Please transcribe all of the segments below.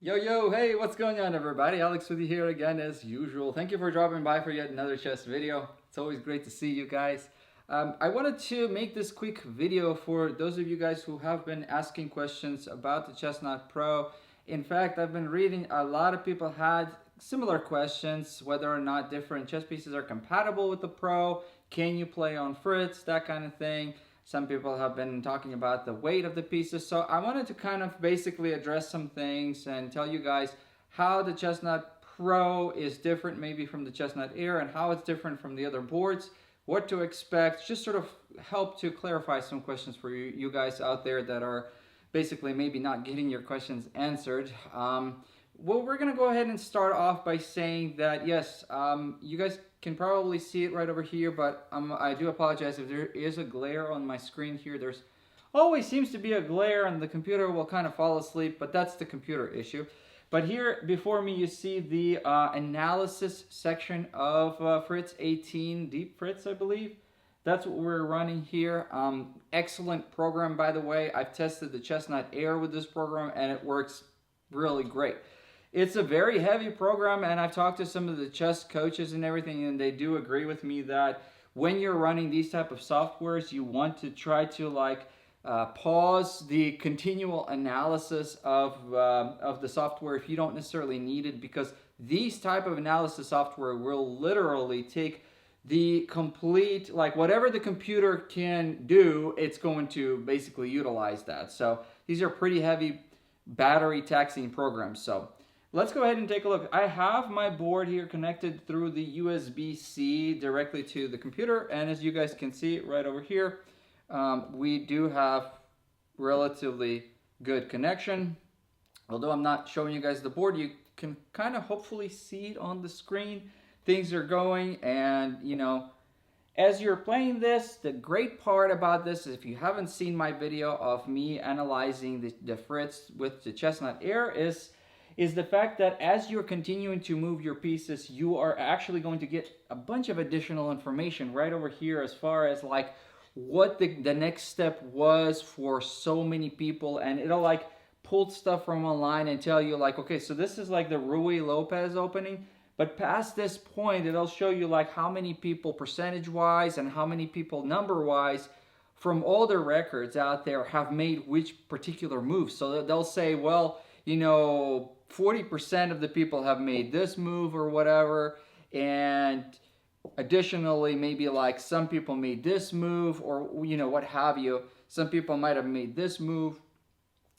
Yo, hey, what's going on, everybody? Alex with you here again as usual. Thank you for dropping by for yet another chess video. It's always great to see you guys. I wanted to make this quick video for those of you guys who have been asking questions about the Chessnut Pro. In fact, I've been reading a lot of people had similar questions, whether or not different chess pieces are compatible with the Pro, can you play on Fritz, that kind of thing. Some people have been talking about the weight of the pieces. So I wanted to kind of basically address some things and tell you guys how the Chessnut Pro is different maybe from the Chessnut Air and how it's different from the other boards, what to expect, just sort of help to clarify some questions for you guys out there that are basically maybe not getting your questions answered. Well, we're going to go ahead and start off by saying that, yes, you guys can probably see it right over here, but I do apologize if there is a glare on my screen here. There's always seems to be a glare and the computer will kind of fall asleep, but that's the computer issue. But here before me, you see the analysis section of Fritz 18, Deep Fritz, I believe. That's what we're running here. Excellent program, by the way. I've tested the Chessnut Air with this program, and it works really great. It's a very heavy program, and I've talked to some of the chess coaches and everything, and they do agree with me that when you're running these type of softwares, you want to try to pause the continual analysis of the software if you don't necessarily need it, because these type of analysis software will literally take the complete, like whatever the computer can do, it's going to basically utilize that. So these are pretty heavy battery taxing programs. So let's go ahead and take a look. I have my board here connected through the USB-C directly to the computer, and as you guys can see right over here, we do have relatively good connection. Although I'm not showing you guys the board, you can kind of hopefully see it on the screen. Things are going, and as you're playing this, the great part about this is if you haven't seen my video of me analyzing the Fritz with the Chessnut Air is the fact that as you're continuing to move your pieces, you are actually going to get a bunch of additional information right over here as far as like what the next step was for so many people, and it'll like pull stuff from online and tell you like, okay, so this is like the Rui Lopez opening, but past this point, it'll show you like how many people percentage-wise and how many people number-wise from all the records out there have made which particular move. So they'll say, well, 40% of the people have made this move or whatever, and additionally, maybe like some people made this move or, what have you. Some people might have made this move.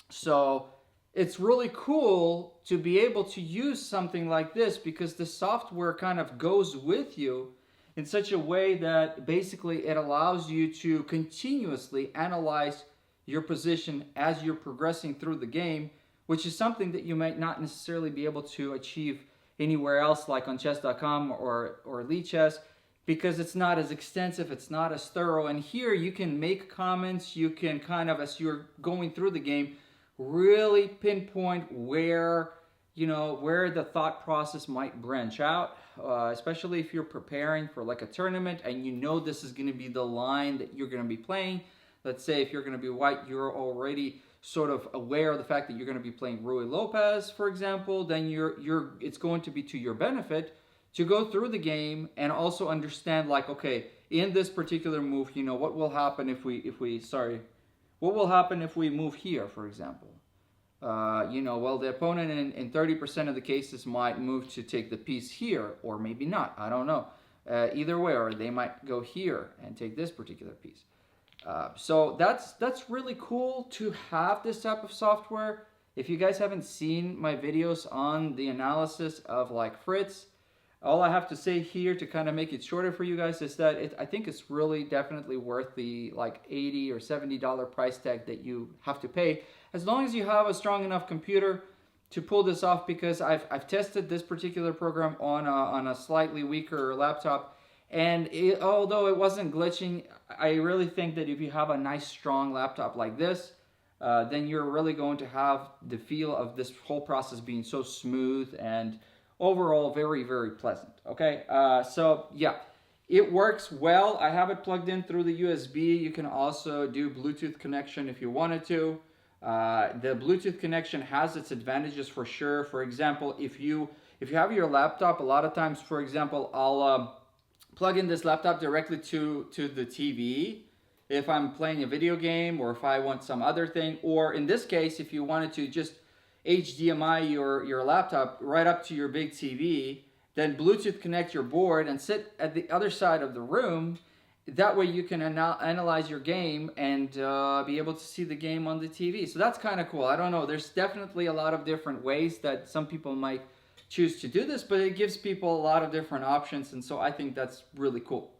So it's really cool to be able to use something like this because the software kind of goes with you in such a way that basically it allows you to continuously analyze your position as you're progressing through the game, which is something that you might not necessarily be able to achieve anywhere else like on chess.com or Lichess, because it's not as extensive, it's not as thorough. And here you can make comments, you can kind of, as you're going through the game, really pinpoint where the thought process might branch out, especially if you're preparing for like a tournament and this is going to be the line that you're going to be playing. Let's say if you're going to be white, you're already sort of aware of the fact that you're going to be playing Rui Lopez, for example, then it's going to be to your benefit to go through the game and also understand like, okay, in this particular move, what will happen if we move here, for example? Well, the opponent in 30% of the cases might move to take the piece here, or maybe not. I don't know. Either way, or they might go here and take this particular piece. So that's really cool to have this type of software. If you guys haven't seen my videos on the analysis of like Fritz, all I have to say here to kind of make it shorter for you guys is that I think it's really definitely worth the like $80 or $70 price tag that you have to pay, as long as you have a strong enough computer to pull this off, because I've tested this particular program on a slightly weaker laptop, and although it wasn't glitching, I really think that if you have a nice strong laptop like this, then you're really going to have the feel of this whole process being so smooth and overall very, very pleasant. Okay, so yeah, it works well. I have it plugged in through the USB. You can also do Bluetooth connection if you wanted to. The Bluetooth connection has its advantages for sure. For example, if you have your laptop, a lot of times, for example, I'll plug in this laptop directly to the TV if I'm playing a video game or if I want some other thing. Or in this case, if you wanted to just HDMI your laptop right up to your big TV, then Bluetooth connect your board and sit at the other side of the room. That way you can analyze your game and be able to see the game on the TV. So that's kind of cool. I don't know. There's definitely a lot of different ways that some people might choose to do this, but it gives people a lot of different options. And so I think that's really cool.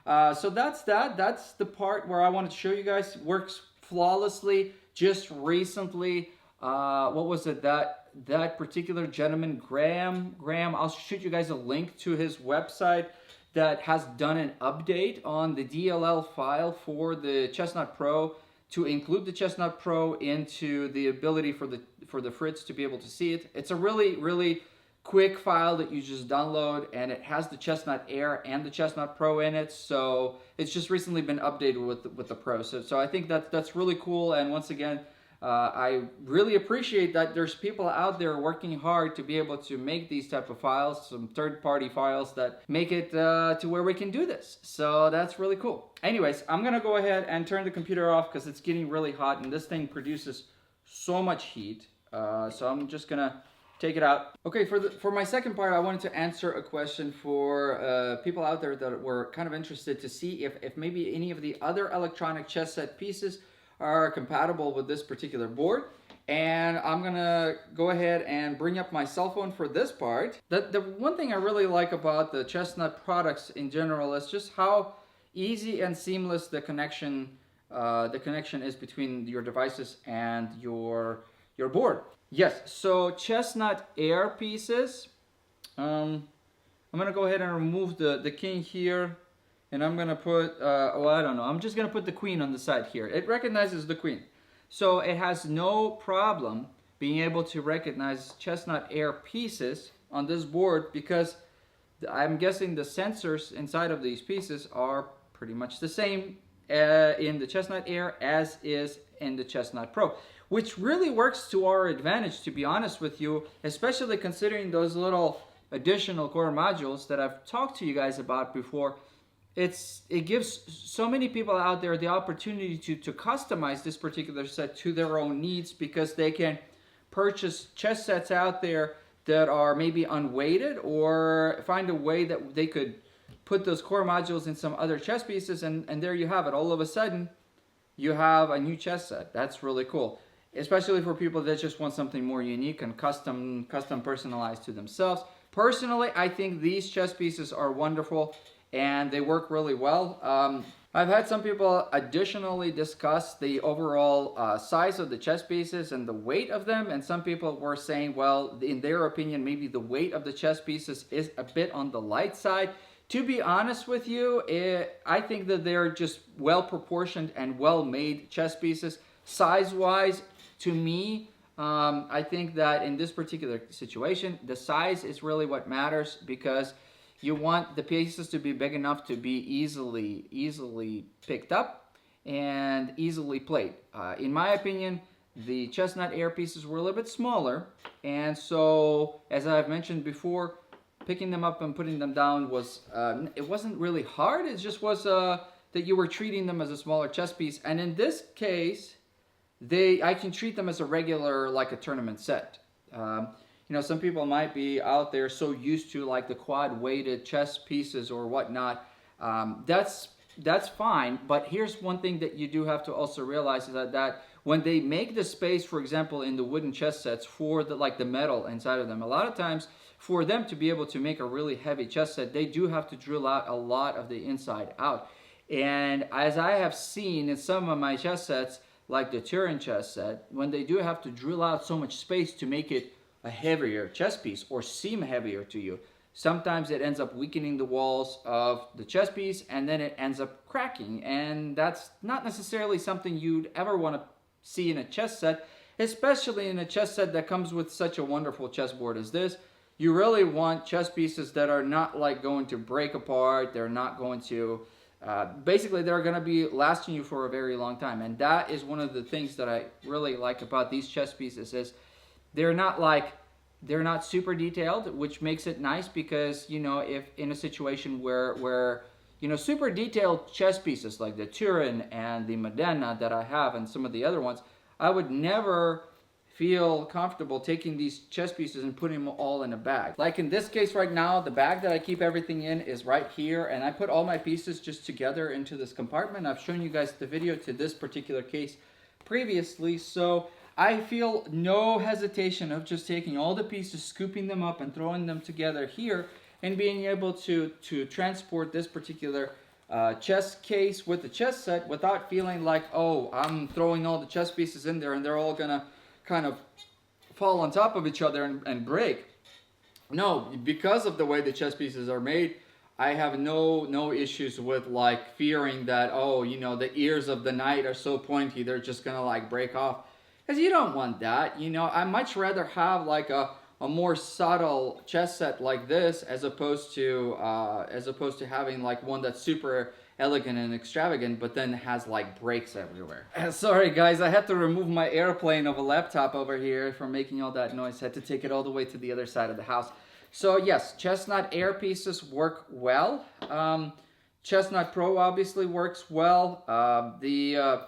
So that's that. That's the part where I wanted to show you guys. Works flawlessly. Just recently, what was it? That particular gentleman, Graham, I'll shoot you guys a link to his website that has done an update on the DLL file for the Chessnut Pro to include the Chessnut Pro into the ability for the Fritz to be able to see it. It's a really quick file that you just download, and it has the Chessnut Air and the Chessnut Pro in it. So it's just recently been updated with the Pro. So I think that's really cool. And once again, I really appreciate that there's people out there working hard to be able to make these type of files, some third-party files that make it to where we can do this. So that's really cool. Anyways, I'm gonna go ahead and turn the computer off because it's getting really hot and this thing produces so much heat. So I'm just gonna take it out. Okay, for my second part, I wanted to answer a question for people out there that were kind of interested to see if maybe any of the other electronic chess set pieces are compatible with this particular board. And I'm gonna go ahead and bring up my cell phone for this part. The one thing I really like about the Chessnut products in general is just how easy and seamless the connection is between your devices and your board. Yes, so Chessnut Air pieces. I'm gonna go ahead and remove the king here. And I'm gonna put, I don't know. I'm just gonna put the queen on the side here. It recognizes the queen. So it has no problem being able to recognize Chessnut Air pieces on this board because I'm guessing the sensors inside of these pieces are pretty much the same in the Chessnut Air as is in the Chessnut Pro, which really works to our advantage, to be honest with you, especially considering those little additional core modules that I've talked to you guys about before. It gives so many people out there the opportunity to customize this particular set to their own needs because they can purchase chess sets out there that are maybe unweighted or find a way that they could put those core modules in some other chess pieces and there you have it. All of a sudden, you have a new chess set. That's really cool, especially for people that just want something more unique and custom personalized to themselves. Personally, I think these chess pieces are wonderful and they work really well. I've had some people additionally discuss the overall size of the chess pieces and the weight of them, and some people were saying, well, in their opinion, maybe the weight of the chess pieces is a bit on the light side. To be honest with you, I think that they're just well-proportioned and well-made chess pieces. Size-wise, to me, I think that in this particular situation, the size is really what matters because you want the pieces to be big enough to be easily picked up and easily played. In my opinion, the Chessnut Air pieces were a little bit smaller, and so, as I've mentioned before, picking them up and putting them down was, it wasn't really hard, it just was that you were treating them as a smaller chess piece, and in this case, I can treat them as a regular, like a tournament set. You know, some people might be out there so used to like the quad weighted chess pieces or whatnot. That's fine, but here's one thing that you do have to also realize is that when they make the space, for example, in the wooden chess sets for the metal inside of them, a lot of times for them to be able to make a really heavy chess set, they do have to drill out a lot of the inside out. And as I have seen in some of my chess sets, like the Turin chess set, when they do have to drill out so much space to make it a heavier chess piece or seem heavier to you, sometimes it ends up weakening the walls of the chess piece and then it ends up cracking. And that's not necessarily something you'd ever want to see in a chess set, especially in a chess set that comes with such a wonderful chessboard as this. You really want chess pieces that are not like going to break apart. They're not going to basically they're going to be lasting you for a very long time. And that is one of the things that I really like about these chess pieces is they're not super detailed, which makes it nice because, you know, if in a situation where you know, super detailed chess pieces like the Turin and the Modena that I have and some of the other ones, I would never feel comfortable taking these chess pieces and putting them all in a bag. Like in this case right now, the bag that I keep everything in is right here, and I put all my pieces just together into this compartment. I've shown you guys the video to this particular case previously, so I feel no hesitation of just taking all the pieces, scooping them up and throwing them together here and being able to transport this particular chess case with the chess set without feeling like, oh, I'm throwing all the chess pieces in there and they're all gonna kind of fall on top of each other and break. No, because of the way the chess pieces are made, I have no issues with like fearing that, oh, you know, the ears of the knight are so pointy, they're just gonna like break off. Because you don't want that, you know. I much rather have like a more subtle chess set like this as opposed to having like one that's super elegant and extravagant but then has like breaks everywhere. Sorry guys, I had to remove my airplane of a laptop over here from making all that noise. I had to take it all the way to the other side of the house. So yes, Chessnut Air pieces work well. Chessnut Pro obviously works well. The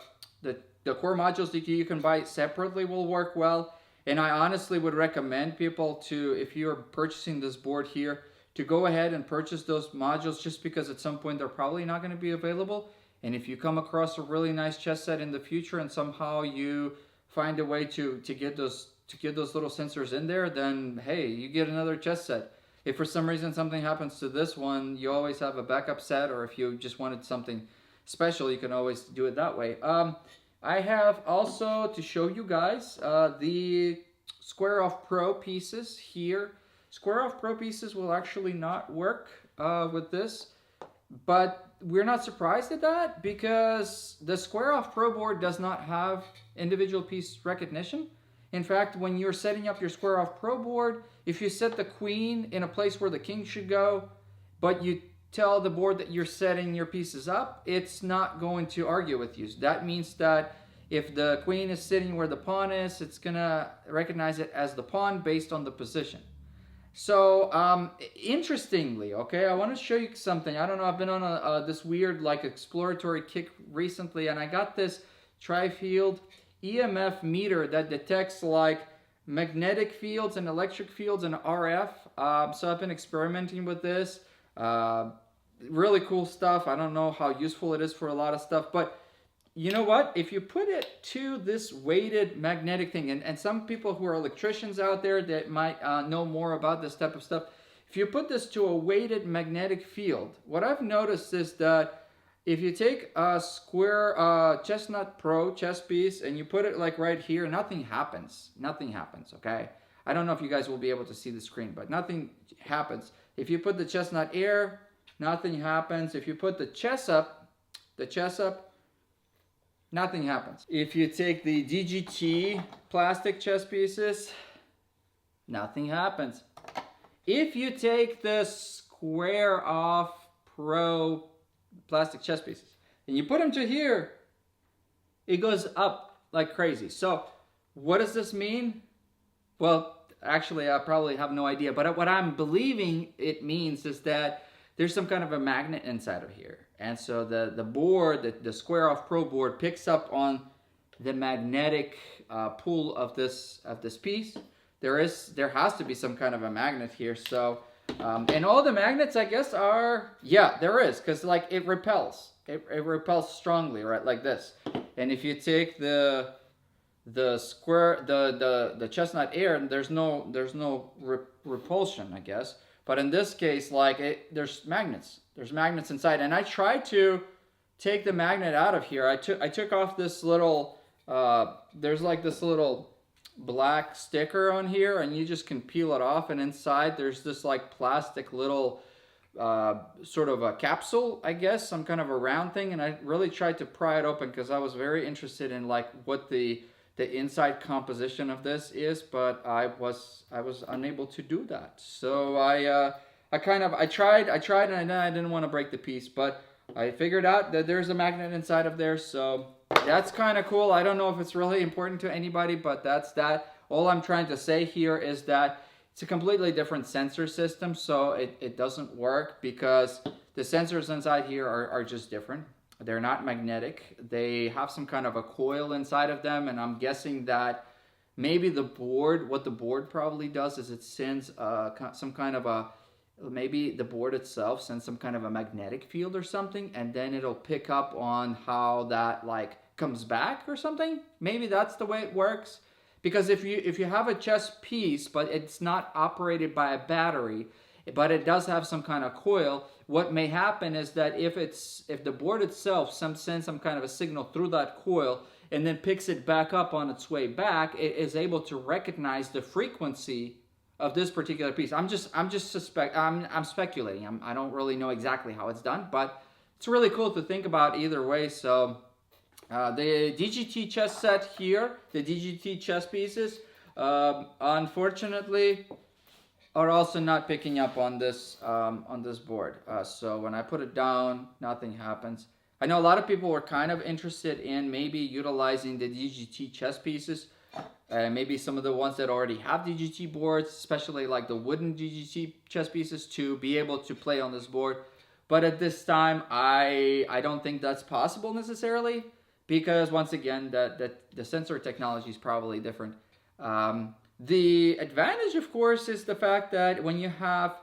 core modules that you can buy separately will work well. And I honestly would recommend people to, if you're purchasing this board here, to go ahead and purchase those modules just because at some point they're probably not going to be available. And if you come across a really nice chess set in the future and somehow you find a way to get those little sensors in there, then hey, you get another chess set. If for some reason something happens to this one, you always have a backup set, or if you just wanted something special, you can always do it that way. I have also to show you guys the Square Off Pro pieces here. Square Off Pro pieces will actually not work with this, but we're not surprised at that because the Square Off Pro board does not have individual piece recognition. In fact, when you're setting up your Square Off Pro board, if you set the queen in a place where the king should go, but you tell the board that you're setting your pieces up, it's not going to argue with you. That means that if the queen is sitting where the pawn is, it's gonna recognize it as the pawn based on the position. So interestingly, okay, I want to show you something. I don't know, I've been on this weird like exploratory kick recently, and I got this tri-field EMF meter that detects like magnetic fields and electric fields and RF. So I've been experimenting with this. Really cool stuff. I don't know how useful it is for a lot of stuff, but you know what? If you put it to this weighted magnetic thing, and some people who are electricians out there that might know more about this type of stuff, if you put this to a weighted magnetic field, what I've noticed is that if you take a square Chessnut Pro chess piece and you put it like right here, nothing happens. Nothing happens, okay? I don't know if you guys will be able to see the screen, but nothing happens. If you put the Chessnut Air, nothing happens. If you put the chess up, nothing happens. If you take the DGT plastic chess pieces, nothing happens. If you take the Square Off Pro plastic chess pieces and you put them to here, it goes up like crazy. So what does this mean? Well, actually, I probably have no idea, but what I'm believing it means is that there's some kind of a magnet inside of here. And so the board, the Square Off Pro board picks up on the magnetic pull of this piece. There has to be some kind of a magnet here. So, and all the magnets, I guess, are, yeah, there is, because like it repels. It repels strongly, right, like this. And if you take the Chessnut Air, there's no repulsion, I guess. But in this case, like there's magnets. There's magnets inside, and I tried to take the magnet out of here. I took off this little. There's like this little black sticker on here, and you just can peel it off. And inside, there's this like plastic little sort of a capsule, I guess, some kind of a round thing. And I really tried to pry it open because I was very interested in like what the inside composition of this is, but I was unable to do that. So I tried, and I didn't want to break the piece, but I figured out that there's a magnet inside of there, so that's kind of cool. I don't know if it's really important to anybody, but that's that. All I'm trying to say here is that it's a completely different sensor system, so it doesn't work because the sensors inside here are just different. They're not magnetic. They have some kind of a coil inside of them, and I'm guessing that maybe the board, what the board probably does is it sends some kind of a, maybe the board itself sends some kind of a magnetic field or something, and then it'll pick up on how that like comes back or something. Maybe that's the way it works. Because if you have a chess piece, but it's not operated by a battery, but it does have some kind of coil, what may happen is that if the board itself sends some kind of a signal through that coil and then picks it back up on its way back, it is able to recognize the frequency of this particular piece. I'm speculating. I don't really know exactly how it's done, but it's really cool to think about either way. So the DGT chess set here, the DGT chess pieces, unfortunately, are also not picking up on this board. So when I put it down, nothing happens. I know a lot of people were kind of interested in maybe utilizing the DGT chess pieces, maybe some of the ones that already have DGT boards, especially like the wooden DGT chess pieces, to be able to play on this board. But at this time, I don't think that's possible necessarily, because once again, the sensor technology is probably different. The advantage, of course, is the fact that when you have,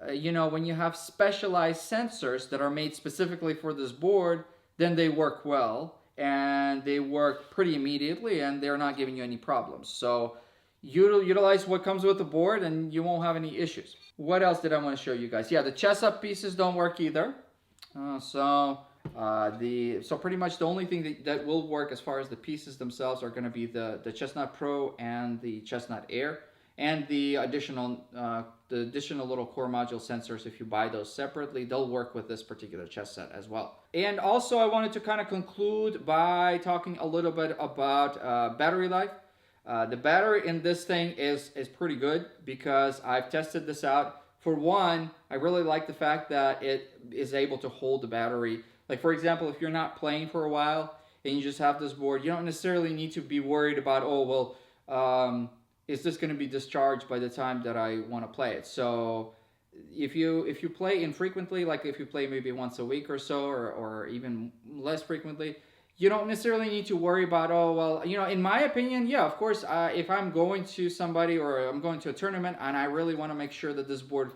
when you have specialized sensors that are made specifically for this board, then they work well and they work pretty immediately and they're not giving you any problems. So utilize what comes with the board and you won't have any issues. What else did I want to show you guys? Yeah, the chess up pieces don't work either. So pretty much the only thing that will work as far as the pieces themselves are going to be the Chessnut Pro and the Chessnut Air, and the additional little core module sensors. If you buy those separately, they'll work with this particular chess set as well. And also I wanted to kind of conclude by talking a little bit about battery life. The battery in this thing is pretty good because I've tested this out. For one, I really like the fact that it is able to hold the battery. Like, for example, if you're not playing for a while and you just have this board, you don't necessarily need to be worried about, oh, well, is this going to be discharged by the time that I want to play it? So if you play infrequently, like if you play maybe once a week or so, or even less frequently, you don't necessarily need to worry about, oh, well, in my opinion, yeah, of course, if I'm going to somebody or I'm going to a tournament and I really want to make sure that this board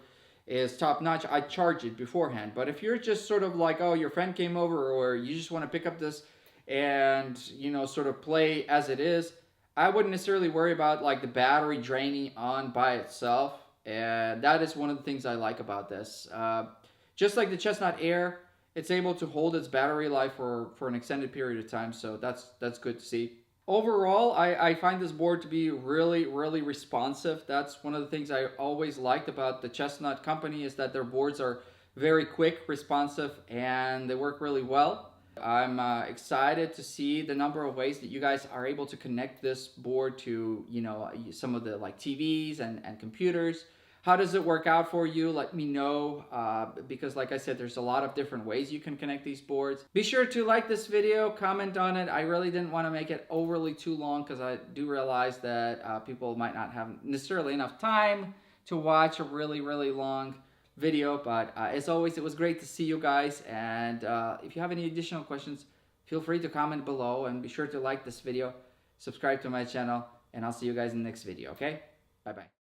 is top notch, I charge it beforehand. But if you're just sort of like, oh, your friend came over or you just want to pick up this and, sort of play as it is, I wouldn't necessarily worry about like the battery draining on by itself. And that is one of the things I like about this. Just like the Chessnut Air, it's able to hold its battery life for an extended period of time, so that's good to see. Overall, I find this board to be really, really responsive. That's one of the things I always liked about the Chessnut company, is that their boards are very quick, responsive, and they work really well. I'm excited to see the number of ways that you guys are able to connect this board to, some of the like TVs and computers. How does it work out for you? Let me know, because like I said, there's a lot of different ways you can connect these boards. Be sure to like this video, comment on it. I really didn't want to make it overly too long because I do realize that people might not have necessarily enough time to watch a really, really long video. But as always, it was great to see you guys. And if you have any additional questions, feel free to comment below, and be sure to like this video, subscribe to my channel, and I'll see you guys in the next video, okay? Bye-bye.